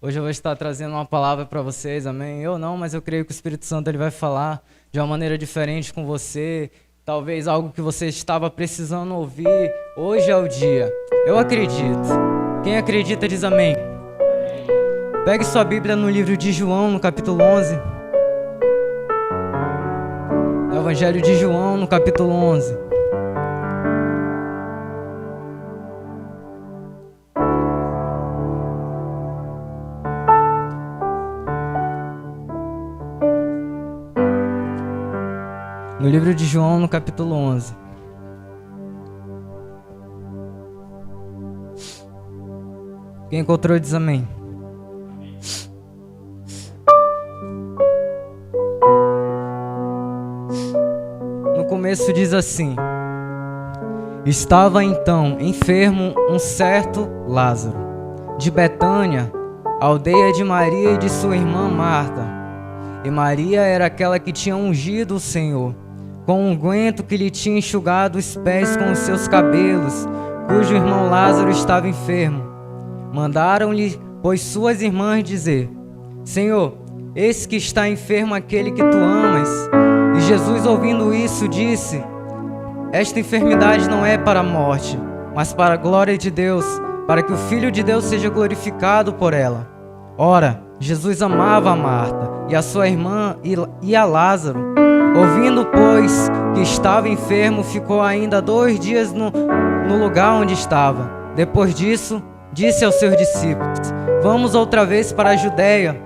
Hoje eu vou estar trazendo uma palavra para vocês, amém? Eu não, mas eu creio que o Espírito Santo ele vai falar de uma maneira diferente com você. Talvez algo que você estava precisando ouvir. Hoje é o dia. Eu acredito. Quem acredita diz amém. Pegue sua Bíblia no livro de João, no capítulo 11. No Evangelho de João, no capítulo 11. No livro de João, no capítulo 11. Quem encontrou diz amém. No começo diz assim: Estava então enfermo um certo Lázaro, de Betânia, aldeia de Maria e de sua irmã Marta. E Maria era aquela que tinha ungido o Senhor com um unguento, que lhe tinha enxugado os pés com os seus cabelos, cujo irmão Lázaro estava enfermo. Mandaram-lhe, pois, suas irmãs dizer: Senhor, eis que está enfermo aquele que tu amas. E Jesus, ouvindo isso, disse: Esta enfermidade não é para a morte, mas para a glória de Deus, para que o Filho de Deus seja glorificado por ela. Ora, Jesus amava a Marta e a sua irmã e a Lázaro. Ouvindo, pois, que estava enfermo, ficou ainda 2 dias no lugar onde estava. Depois disso, disse aos seus discípulos: Vamos outra vez para a Judéia.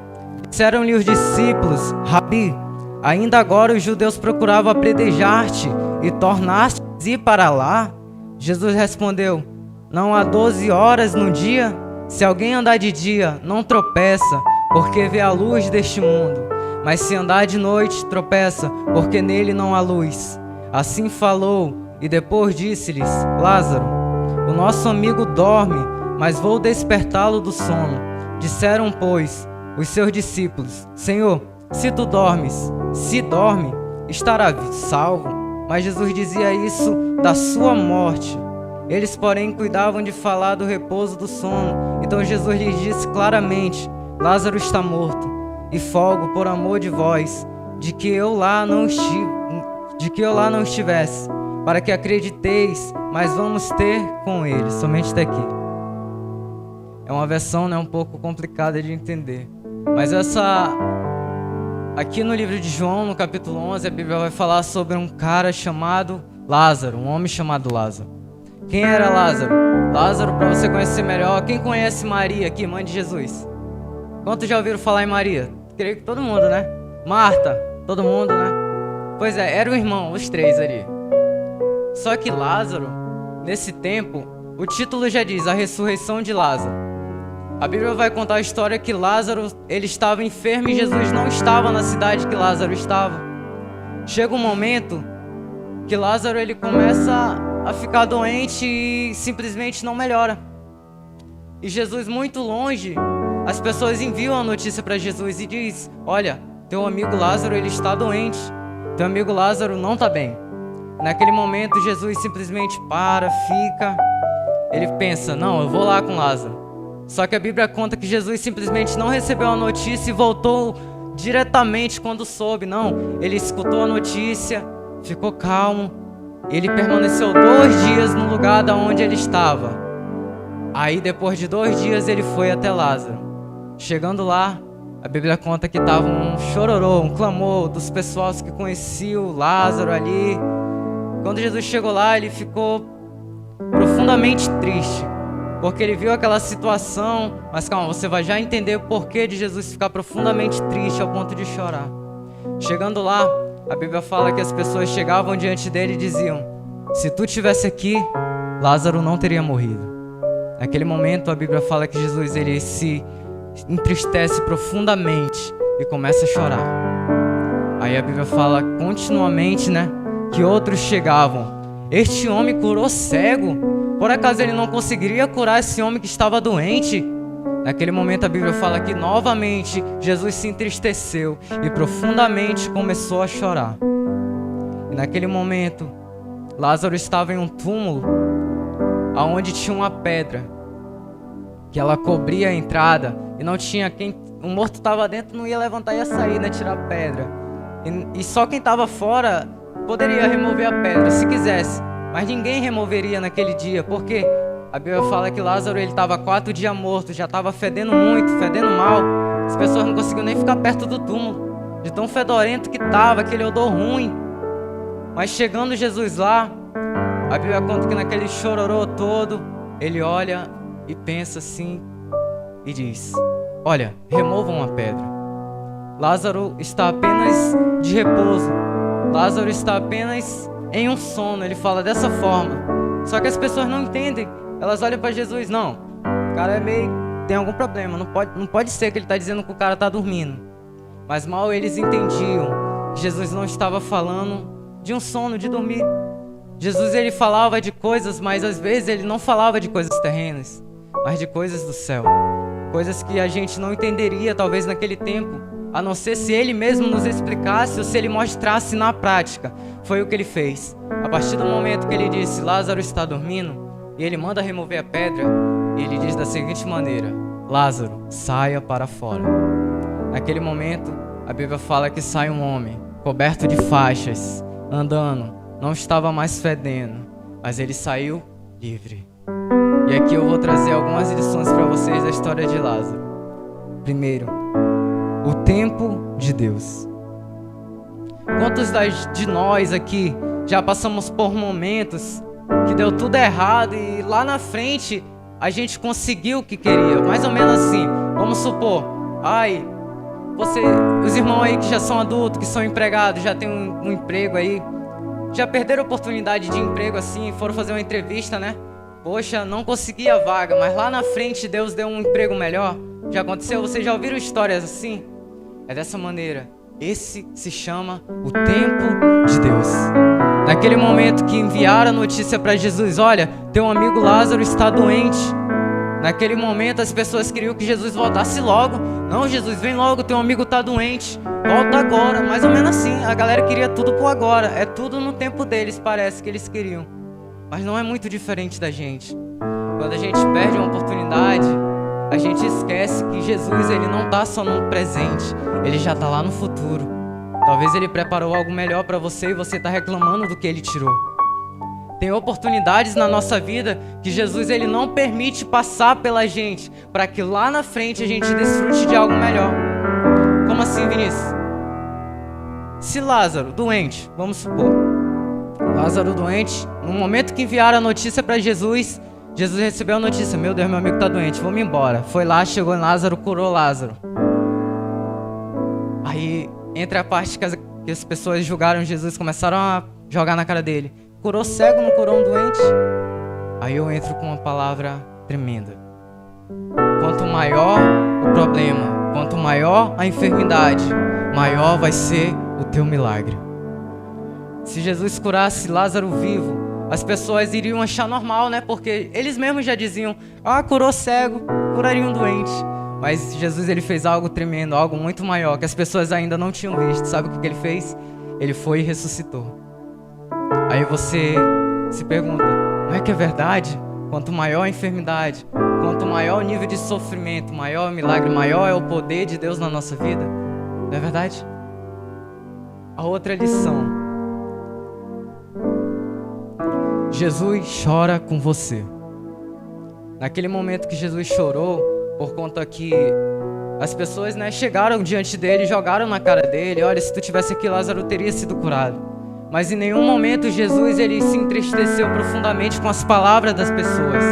Disseram-lhe os discípulos: Rabi, ainda agora os judeus procuravam apedrejar-te e tornaste ir para lá? Jesus respondeu: Não há 12 horas no dia? Se alguém andar de dia, não tropeça, porque vê a luz deste mundo. Mas se andar de noite, tropeça, porque nele não há luz. Assim falou, e depois disse-lhes: Lázaro, o nosso amigo dorme, mas vou despertá-lo do sono. Disseram, pois, os seus discípulos: Senhor, se tu dormes, se dorme, estará salvo. Mas Jesus dizia isso da sua morte. Eles, porém, cuidavam de falar do repouso do sono. Então Jesus lhes disse claramente: Lázaro está morto. E folgo por amor de vós, de que eu lá não estivesse, para que acrediteis, mas vamos ter com ele. Somente até aqui. É uma versão, um pouco complicada de entender. Mas aqui no livro de João, no capítulo 11, a Bíblia vai falar sobre um cara chamado Lázaro, um homem chamado Lázaro. Quem era Lázaro? Lázaro, para você conhecer melhor, quem conhece Maria aqui, mãe de Jesus? Quantos já ouviram falar em Maria? Creio que todo mundo, né? Marta, todo mundo, né? Pois é, era o irmão, os 3 ali. Só que Lázaro, nesse tempo, o título já diz: a ressurreição de Lázaro. A Bíblia vai contar a história que Lázaro, ele estava enfermo e Jesus não estava na cidade que Lázaro estava. Chega um momento que Lázaro, ele começa a ficar doente e simplesmente não melhora. E Jesus, muito longe, as pessoas enviam a notícia para Jesus e diz: Olha, teu amigo Lázaro, ele está doente. Teu amigo Lázaro não está bem. Naquele momento, Jesus simplesmente fica. Ele pensa: não, eu vou lá com Lázaro. Só que a Bíblia conta que Jesus simplesmente não recebeu a notícia e voltou diretamente quando soube. Não, ele escutou a notícia, ficou calmo. Ele permaneceu 2 dias no lugar da onde ele estava. Aí, depois de 2 dias, ele foi até Lázaro. Chegando lá, a Bíblia conta que estava um chororô, um clamor dos pessoas que conheciam Lázaro ali. Quando Jesus chegou lá, ele ficou profundamente triste, porque ele viu aquela situação. Mas calma, você vai já entender o porquê de Jesus ficar profundamente triste ao ponto de chorar. Chegando lá, a Bíblia fala que as pessoas chegavam diante dele e diziam: Se tu estivesse aqui, Lázaro não teria morrido. Naquele momento, a Bíblia fala que Jesus, ele se entristece profundamente e começa a chorar. Aí a Bíblia fala continuamente, que outros chegavam: Este homem curou cego. Por acaso ele não conseguiria curar esse homem que estava doente? Naquele momento a Bíblia fala que novamente Jesus se entristeceu e profundamente começou a chorar. E naquele momento Lázaro estava em um túmulo aonde tinha uma pedra que ela cobria a entrada e não tinha quem... O morto estava dentro, não ia levantar e ia sair, né? Tirar a pedra. E só quem estava fora poderia remover a pedra, se quisesse. Mas ninguém removeria naquele dia, porque a Bíblia fala que Lázaro estava 4 dias morto, já estava fedendo muito, fedendo mal. As pessoas não conseguiam nem ficar perto do túmulo, de tão fedorento que estava, aquele odor ruim. Mas chegando Jesus lá, a Bíblia conta que naquele chororô todo, ele olha e pensa assim e diz: olha, removam a pedra. Lázaro está apenas de repouso. Lázaro está apenas em um sono. Ele fala dessa forma. Só que as pessoas não entendem. Elas olham para Jesus: não, o cara é meio... tem algum problema. Não pode ser que ele está dizendo que o cara está dormindo. Mas mal eles entendiam que Jesus não estava falando de um sono, de dormir. Jesus, ele falava de coisas, mas às vezes ele não falava de coisas terrenas, mas de coisas do céu. Coisas que a gente não entenderia talvez naquele tempo, a não ser se ele mesmo nos explicasse ou se ele mostrasse na prática. Foi o que ele fez. A partir do momento que ele disse: Lázaro está dormindo, e ele manda remover a pedra, e ele diz da seguinte maneira: Lázaro, saia para fora. Naquele momento, a Bíblia fala que sai um homem, coberto de faixas, andando, não estava mais fedendo, mas ele saiu livre. E aqui eu vou trazer algumas lições para vocês da história de Lázaro. Primeiro, o tempo de Deus. Quantos de nós aqui já passamos por momentos que deu tudo errado e lá na frente a gente conseguiu o que queria? Mais ou menos assim, vamos supor, os irmãos aí que já são adultos, que são empregados, já tem um emprego aí, já perderam a oportunidade de emprego assim, foram fazer uma entrevista, né? Poxa, não consegui a vaga, mas lá na frente Deus deu um emprego melhor. Já aconteceu? Vocês já ouviram histórias assim? É dessa maneira. Esse se chama o tempo de Deus. Naquele momento que enviaram a notícia para Jesus: olha, teu amigo Lázaro está doente. Naquele momento as pessoas queriam que Jesus voltasse logo. Não, Jesus, vem logo, teu amigo está doente. Volta agora. Mais ou menos assim. A galera queria tudo por agora. É tudo no tempo deles, parece que eles queriam. Mas não é muito diferente da gente. Quando a gente perde uma oportunidade, a gente esquece que Jesus, ele não está só no presente, ele já está lá no futuro. Talvez ele preparou algo melhor para você e você está reclamando do que ele tirou. Tem oportunidades na nossa vida que Jesus, ele não permite passar pela gente, para que lá na frente a gente desfrute de algo melhor. Como assim, Vinícius? Se Lázaro, doente, vamos supor, Lázaro doente, no momento que enviaram a notícia para Jesus, Jesus recebeu a notícia: meu Deus, meu amigo está doente, vamos embora. Foi lá, chegou em Lázaro, curou Lázaro. Aí, entre a parte que as pessoas julgaram Jesus, começaram a jogar na cara dele: curou cego, não curou um doente? Aí eu entro com uma palavra tremenda. Quanto maior o problema, quanto maior a enfermidade, maior vai ser o teu milagre. Se Jesus curasse Lázaro vivo, as pessoas iriam achar normal, né? Porque eles mesmos já diziam: curou cego, curaria um doente. Mas Jesus, ele fez algo tremendo, algo muito maior, que as pessoas ainda não tinham visto. Sabe o que ele fez? Ele foi e ressuscitou. Aí você se pergunta: não é que é verdade? Quanto maior a enfermidade, quanto maior o nível de sofrimento, maior o milagre, maior é o poder de Deus na nossa vida. Não é verdade? A outra lição: Jesus chora com você. Naquele momento que Jesus chorou, por conta que as pessoas, né, chegaram diante dele, jogaram na cara dele: olha, se tu tivesse aqui, Lázaro teria sido curado. Mas em nenhum momento Jesus, ele se entristeceu profundamente com as palavras das pessoas.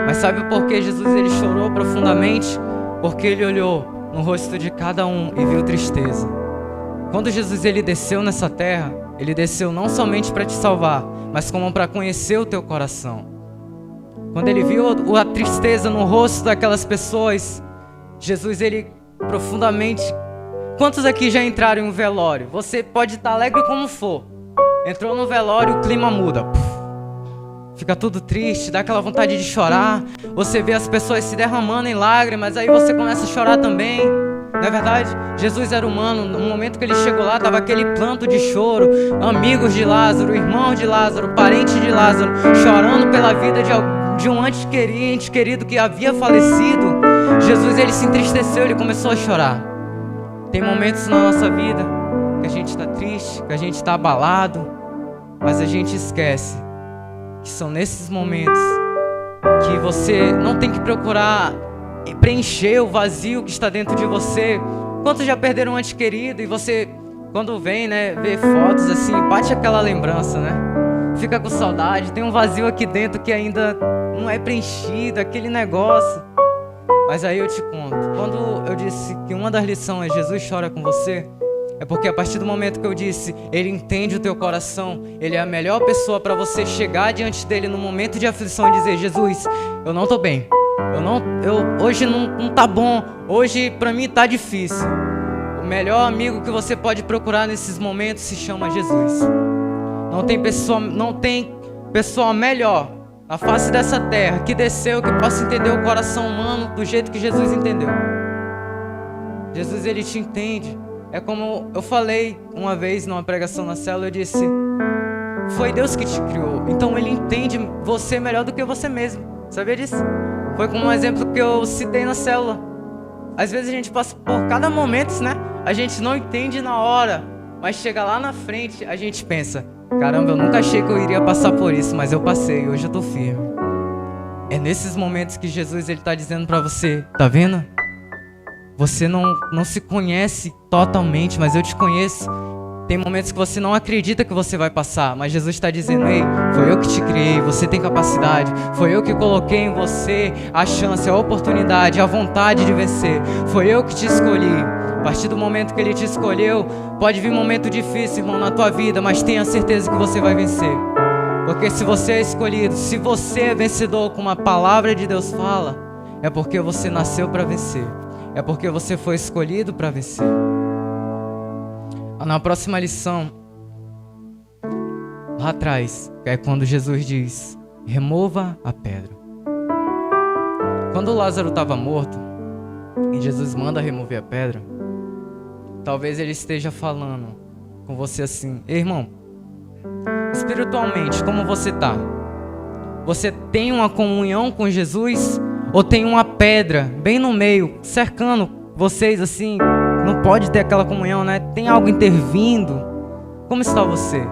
Mas sabe por que Jesus, ele chorou profundamente? Porque ele olhou no rosto de cada um e viu tristeza. Quando Jesus, ele desceu nessa terra, ele desceu não somente para te salvar, mas como para conhecer o teu coração. Quando ele viu a tristeza no rosto daquelas pessoas, Jesus, ele profundamente... Quantos aqui já entraram em um velório? Você pode estar alegre como for. Entrou no velório, o clima muda. Fica tudo triste, dá aquela vontade de chorar. Você vê as pessoas se derramando em lágrimas, aí você começa a chorar também. Não é verdade? Jesus era humano. No momento que ele chegou lá, estava aquele planto de choro. Amigos de Lázaro, irmãos de Lázaro, parentes de Lázaro, chorando pela vida de um ente querido que havia falecido, Jesus, ele se entristeceu, ele começou a chorar. Tem momentos na nossa vida que a gente está triste, que a gente está abalado, mas a gente esquece que são nesses momentos que você não tem que procurar preencher o vazio que está dentro de você. Quantos já perderam um ente querido e você, quando vem, né, vê fotos assim, bate aquela lembrança, né? Fica com saudade, tem um vazio aqui dentro que ainda não é preenchido, aquele negócio. Mas aí eu te conto, quando eu disse que uma das lições é Jesus chora com você, é porque a partir do momento que eu disse, ele entende o teu coração, ele é a melhor pessoa para você chegar diante dele no momento de aflição e dizer: Jesus, eu não tô bem, hoje não tá bom, hoje para mim tá difícil. O melhor amigo que você pode procurar nesses momentos se chama Jesus. Não tem pessoa melhor na face dessa terra que desceu, que possa entender o coração humano do jeito que Jesus entendeu. Jesus, ele te entende. É como eu falei uma vez numa pregação na célula, eu disse: foi Deus que te criou, então ele entende você melhor do que você mesmo. Sabia disso? Foi como um exemplo que eu citei na célula. Às vezes a gente passa por cada momento, né? A gente não entende na hora, mas chega lá na frente, a gente pensa: caramba, eu nunca achei que eu iria passar por isso, mas eu passei, hoje eu tô firme. É nesses momentos que Jesus, ele tá dizendo pra você: tá vendo? Você não se conhece totalmente, mas eu te conheço. Tem momentos que você não acredita que você vai passar, mas Jesus está dizendo: ei, foi eu que te criei, você tem capacidade. Foi eu que coloquei em você a chance, a oportunidade, a vontade de vencer. Foi eu que te escolhi. A partir do momento que ele te escolheu, pode vir um momento difícil, irmão, na tua vida, mas tenha certeza que você vai vencer. Porque se você é escolhido, se você é vencedor, como a palavra de Deus fala, é porque você nasceu para vencer. É porque você foi escolhido para vencer. Na próxima lição, lá atrás, é quando Jesus diz: remova a pedra. Quando Lázaro estava morto e Jesus manda remover a pedra, talvez ele esteja falando com você assim: ei, irmão, espiritualmente, como você está? Você tem uma comunhão com Jesus? Ou tem uma pedra bem no meio, cercando vocês assim? Não pode ter aquela comunhão, né? Tem algo intervindo. Como está você?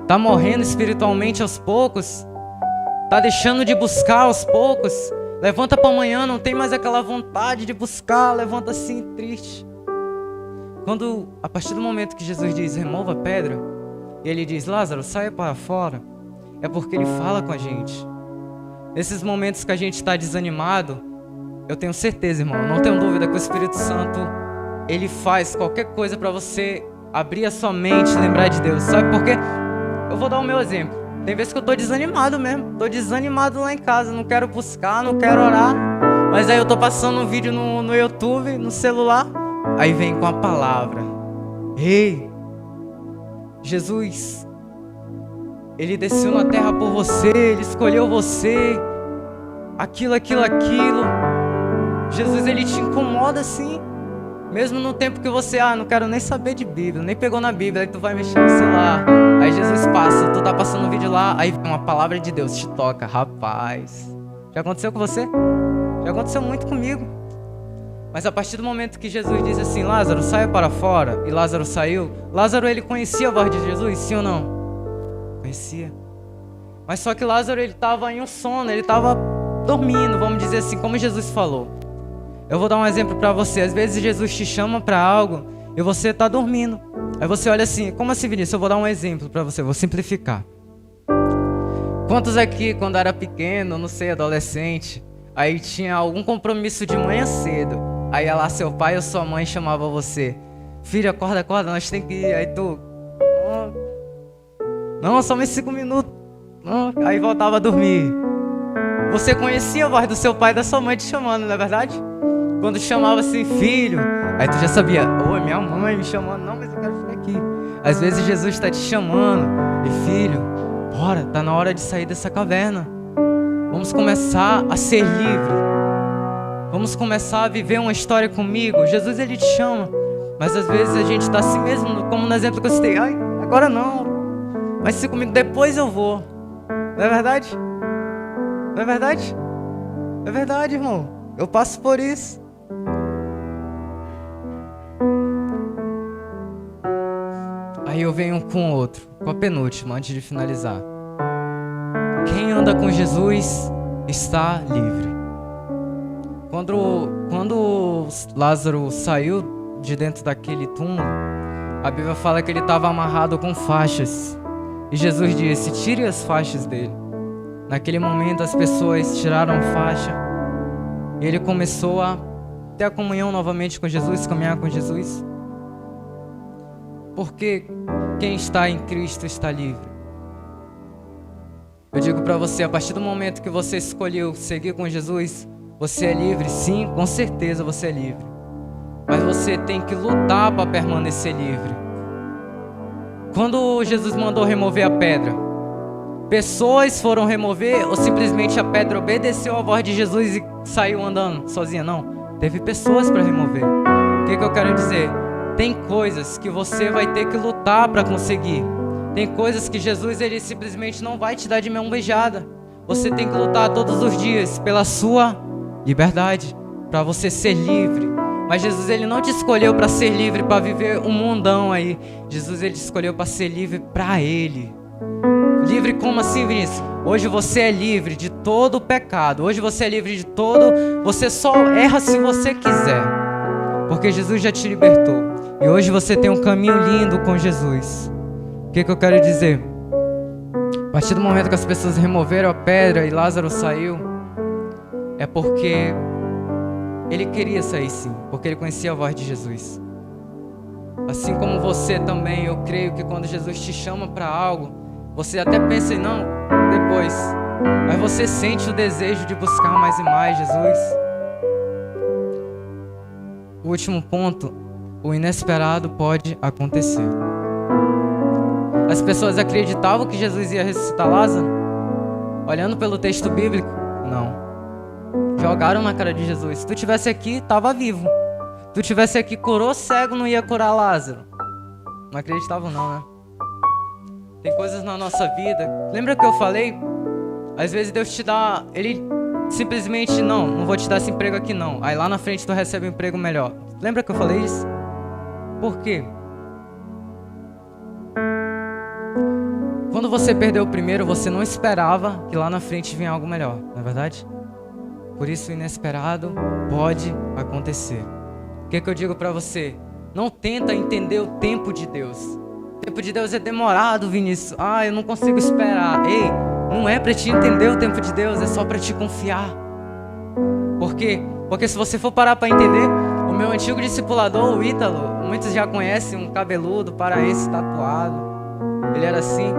Tá morrendo espiritualmente aos poucos? Tá deixando de buscar aos poucos? Levanta para amanhã, não tem mais aquela vontade de buscar. Levanta assim, triste. Quando, a partir do momento que Jesus diz: remova a pedra, e ele diz: Lázaro, saia para fora, é porque ele fala com a gente. Nesses momentos que a gente está desanimado, eu tenho certeza, irmão, não tenho dúvida que o Espírito Santo, ele faz qualquer coisa para você abrir a sua mente e lembrar de Deus. Sabe por quê? Eu vou dar o meu exemplo. Tem vezes que eu tô desanimado mesmo. Tô desanimado lá em casa, não quero buscar, não quero orar. Mas aí eu tô passando um vídeo no YouTube, no celular. Aí vem com a palavra: ei, Jesus, ele desceu na terra por você, ele escolheu você, aquilo. Jesus, ele te incomoda assim, mesmo no tempo que você, não quero nem saber de Bíblia, nem pegou na Bíblia, aí tu vai mexer no celular, aí Jesus passa, tu tá passando um vídeo lá, aí vem uma palavra de Deus, te toca. Rapaz, já aconteceu com você? Já aconteceu muito comigo. Mas a partir do momento que Jesus diz assim: Lázaro, saia para fora, e Lázaro saiu, Lázaro, ele conhecia a voz de Jesus, sim ou não? Conhecia. Mas só que Lázaro, ele estava em um sono, ele estava dormindo, vamos dizer assim, como Jesus falou. Eu vou dar um exemplo para você. Às vezes Jesus te chama para algo e você está dormindo. Aí você olha assim: como assim, Vinícius? Eu vou dar um exemplo para você, vou simplificar. Quantos aqui, quando era pequeno, não sei, adolescente, aí tinha algum compromisso de manhã cedo, aí ia lá seu pai ou sua mãe chamava você: filho, acorda, nós tem que ir. Aí tu: não, só mais 5 minutos. Não. Aí voltava a dormir. Você conhecia a voz do seu pai e da sua mãe te chamando, não é verdade? Quando chamava assim: filho, aí tu já sabia: é minha mãe me chamando. Não, mas eu quero ficar aqui. Às vezes Jesus está te chamando e: filho, bora, tá na hora de sair dessa caverna. Vamos começar a ser livre. Vamos começar a viver uma história comigo. Jesus, ele te chama. Mas às vezes a gente está assim mesmo, como no exemplo que eu citei: agora não, mas se comigo depois eu vou. Não é verdade? Não é verdade? É verdade, irmão. Eu passo por isso. Aí eu venho com outro, com a penúltima, antes de finalizar. Quem anda com Jesus está livre. Quando Lázaro saiu de dentro daquele túmulo, a Bíblia fala que ele estava amarrado com faixas. E Jesus disse: tire as faixas dele. Naquele momento as pessoas tiraram a faixa. E ele começou a ter a comunhão novamente com Jesus, caminhar com Jesus. Porque quem está em Cristo está livre. Eu digo para você, a partir do momento que você escolheu seguir com Jesus, você é livre? Sim, com certeza você é livre. Mas você tem que lutar para permanecer livre. Quando Jesus mandou remover a pedra, pessoas foram remover ou simplesmente a pedra obedeceu à voz de Jesus e saiu andando sozinha? Não, teve pessoas para remover. O que eu quero dizer? Tem coisas que você vai ter que lutar para conseguir. Tem coisas que Jesus ele simplesmente não vai te dar de mão beijada. Você tem que lutar todos os dias pela sua liberdade, para você ser livre. Mas Jesus ele não te escolheu para ser livre, para viver um mundão aí. Jesus ele te escolheu para ser livre para Ele. Livre como assim, Vinícius? Hoje você é livre de todo o pecado. Hoje você é livre de todo... Você só erra se você quiser, porque Jesus já te libertou. E hoje você tem um caminho lindo com Jesus. O que eu quero dizer? A partir do momento que as pessoas removeram a pedra e Lázaro saiu, é porque ele queria sair sim, porque ele conhecia a voz de Jesus. Assim como você também, eu creio que quando Jesus te chama para algo, você até pensa em não, depois, mas você sente o desejo de buscar mais e mais Jesus. O último ponto, o inesperado pode acontecer. As pessoas acreditavam que Jesus ia ressuscitar Lázaro? Olhando pelo texto bíblico, não. Jogaram na cara de Jesus. Se tu tivesse aqui, tava vivo. Se tu tivesse aqui, curou cego, não ia curar Lázaro. Não acreditavam não, né? Tem coisas na nossa vida. Lembra que eu falei? Às vezes Deus te dá... Ele simplesmente, não vou te dar esse emprego aqui não. Aí lá na frente tu recebe um emprego melhor. Lembra que eu falei isso? Por quê? Quando você perdeu o primeiro, você não esperava que lá na frente vinha algo melhor, não é verdade? Por isso o inesperado pode acontecer. O que eu digo pra você? Não tenta entender o tempo de Deus. O tempo de Deus é demorado, Vinícius. Eu não consigo esperar. Ei, não é pra te entender o tempo de Deus, é só pra te confiar. Por quê? Porque se você for parar pra entender, o meu antigo discipulador, o Ítalo, muitos já conhecem, um cabeludo, paraense, tatuado. Ele era assim.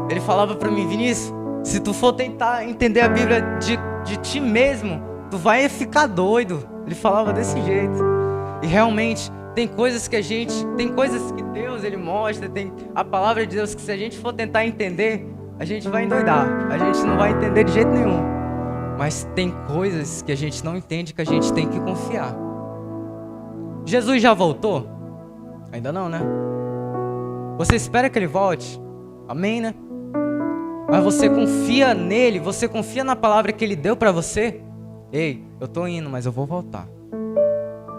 Ele falava pra mim: Vinícius, se tu for tentar entender a Bíblia de ti mesmo, tu vai ficar doido. Ele falava desse jeito. E realmente, tem coisas que Deus ele mostra, tem a palavra de Deus que se a gente for tentar entender, a gente vai endoidar. A gente não vai entender de jeito nenhum. Mas tem coisas que a gente não entende, que a gente tem que confiar. Jesus já voltou? Ainda não, né? Você espera que ele volte? Amém, né? Mas você confia nele, você confia na palavra que ele deu pra você? Ei, eu tô indo, mas eu vou voltar.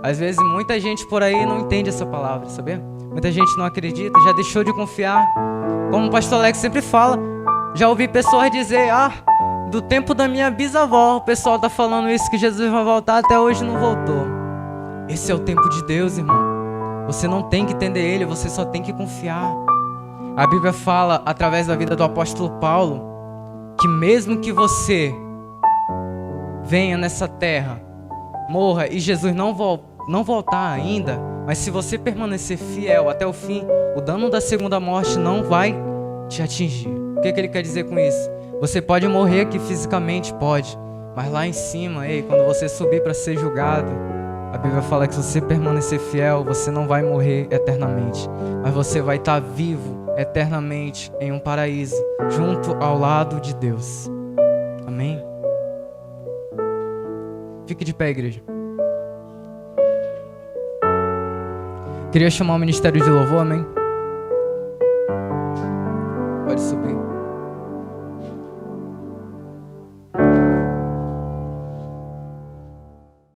Às vezes muita gente por aí não entende essa palavra, sabia? Muita gente não acredita, já deixou de confiar. Como o pastor Alex sempre fala, já ouvi pessoas dizer: do tempo da minha bisavó, o pessoal tá falando isso, que Jesus vai voltar, até hoje não voltou. Esse é o tempo de Deus, irmão. Você não tem que entender ele, você só tem que confiar. A Bíblia fala, através da vida do apóstolo Paulo, que mesmo que você venha nessa terra, morra e Jesus não voltar ainda, mas se você permanecer fiel até o fim, o dano da segunda morte não vai te atingir. O que ele quer dizer com isso? Você pode morrer aqui fisicamente, pode, mas lá em cima, quando você subir para ser julgado, a Bíblia fala que se você permanecer fiel, você não vai morrer eternamente, mas você vai estar vivo eternamente em um paraíso, junto ao lado de Deus. Amém? Fique de pé, igreja. Queria chamar o ministério de louvor, amém?